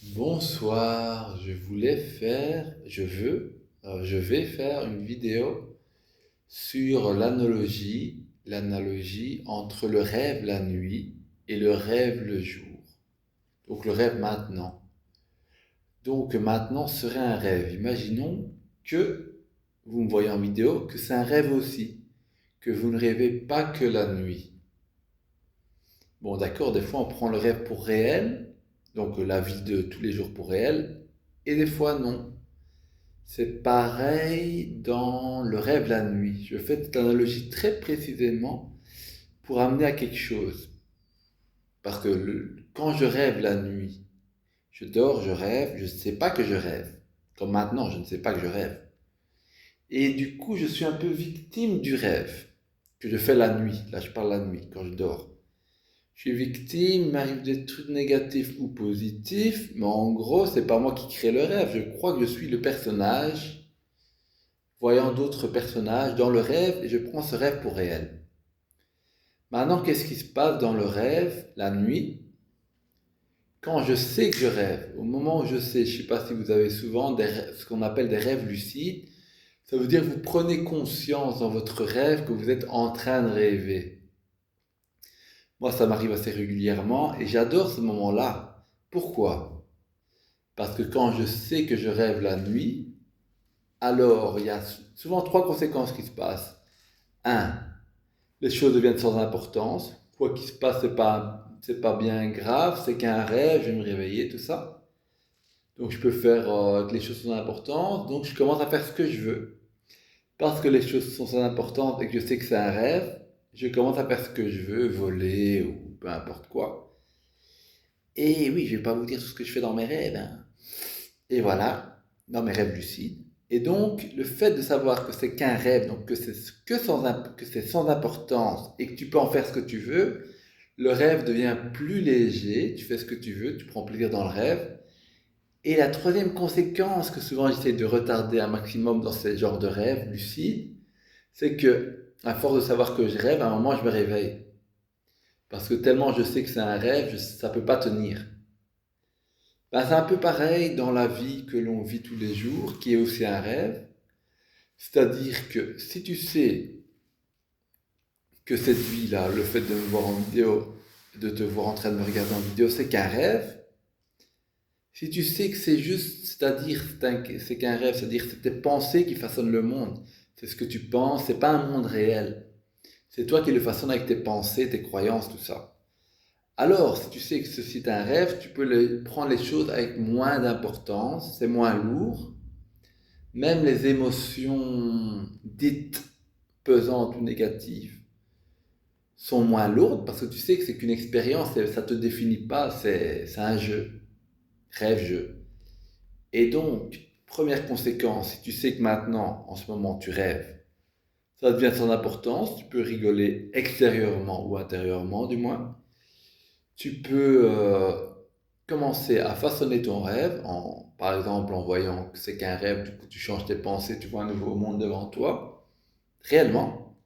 Bonsoir, je vais faire une vidéo sur l'analogie entre le rêve la nuit et le rêve le jour. Donc le rêve maintenant. Donc maintenant serait un rêve. Imaginons que vous me voyez en vidéo, que c'est un rêve aussi, que vous ne rêvez pas que la nuit. Bon, d'accord, des fois on prend le rêve pour réel, donc la vie de tous les jours pour réel, et des fois non. C'est pareil dans le rêve la nuit. Je fais cette analogie très précisément pour amener à quelque chose. Parce que quand je rêve la nuit, je dors, je rêve, je ne sais pas que je rêve. Comme maintenant, je ne sais pas que je rêve. Et du coup, je suis un peu victime du rêve que je fais la nuit. Là, je parle la nuit, quand je dors. Je suis victime, il m'arrive des trucs négatifs ou positifs, mais en gros, c'est pas moi qui crée le rêve. Je crois que je suis le personnage voyant d'autres personnages dans le rêve et je prends ce rêve pour réel. Maintenant, qu'est-ce qui se passe dans le rêve, la nuit, quand je sais que je rêve, au moment où je sais, je ne sais pas si vous avez souvent ce qu'on appelle des rêves lucides, ça veut dire que vous prenez conscience dans votre rêve que vous êtes en train de rêver. Moi, ça m'arrive assez régulièrement et j'adore ce moment-là. Pourquoi? Parce que quand je sais que je rêve la nuit, alors il y a souvent trois conséquences qui se passent. Un, les choses deviennent sans importance. Quoi qu'il se passe, c'est pas bien grave, c'est qu'un rêve, je vais me réveiller, tout ça. Donc je peux faire que les choses sont importantes, donc je commence à faire ce que je veux. Parce que les choses sont sans importance et que je sais que c'est un rêve, je commence à faire ce que je veux, voler ou peu importe quoi. Et oui, je vais pas vous dire tout ce que je fais dans mes rêves, hein. Et voilà, dans mes rêves lucides. Et donc, le fait de savoir que c'est qu'un rêve, donc que c'est sans importance et que tu peux en faire ce que tu veux, le rêve devient plus léger, tu fais ce que tu veux, tu prends plaisir dans le rêve. Et la troisième conséquence que souvent j'essaie de retarder un maximum dans ces genres de rêves lucides, c'est que, à force de savoir que je rêve, à un moment je me réveille. Parce que tellement je sais que c'est un rêve, ça ne peut pas tenir. Ben, c'est un peu pareil dans la vie que l'on vit tous les jours, qui est aussi un rêve. C'est-à-dire que si tu sais que cette vie-là, le fait de me voir en vidéo, de te voir en train de me regarder en vidéo, c'est qu'un rêve, si tu sais que c'est juste, c'est-à-dire c'est qu'un rêve, c'est-à-dire que c'est tes pensées qui façonnent le monde, c'est ce que tu penses, c'est pas un monde réel. C'est toi qui le façonnes avec tes pensées, tes croyances, tout ça. Alors, si tu sais que ceci est un rêve, tu peux prendre les choses avec moins d'importance, c'est moins lourd. Même les émotions dites pesantes ou négatives sont moins lourdes parce que tu sais que c'est qu'une expérience, ça ne te définit pas, c'est un jeu, rêve-jeu. Et donc, première conséquence, si tu sais que maintenant, en ce moment, tu rêves, ça devient sans importance, tu peux rigoler extérieurement ou intérieurement du moins. Tu peux commencer à façonner ton rêve, par exemple en voyant que c'est qu'un rêve, du coup tu changes tes pensées, tu vois un nouveau monde devant toi, réellement.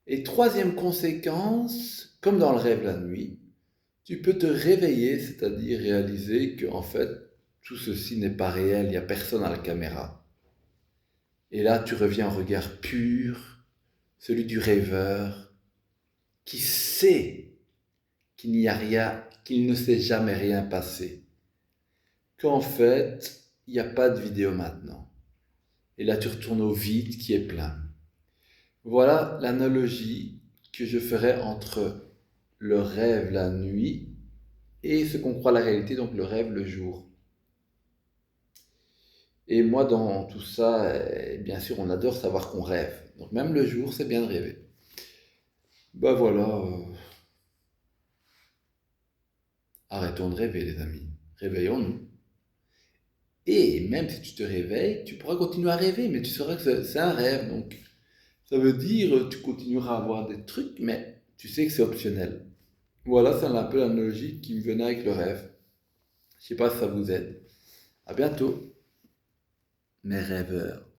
Et troisième conséquence, comme dans le rêve la nuit, tu peux te réveiller, c'est-à-dire réaliser que en fait tout ceci n'est pas réel, il n'y a personne à la caméra. Et là tu reviens au regard pur, celui du rêveur, qui sait qu'il n'y a rien, qu'il ne s'est jamais rien passé. Qu'en fait, il n'y a pas de vidéo maintenant. Et là, tu retournes au vide qui est plein. Voilà l'analogie que je ferai entre le rêve la nuit et ce qu'on croit la réalité, donc le rêve le jour. Et moi, dans tout ça, bien sûr, on adore savoir qu'on rêve. Donc même le jour, c'est bien de rêver. Bah voilà, arrêtons de rêver, les amis. Réveillons-nous. Et même si tu te réveilles, tu pourras continuer à rêver, mais tu sauras que c'est un rêve. Donc ça veut dire tu continueras à avoir des trucs, mais tu sais que c'est optionnel. Voilà, c'est un peu l'analogie qui me venait avec le rêve. Je sais pas si ça vous aide. À bientôt, mes rêveurs.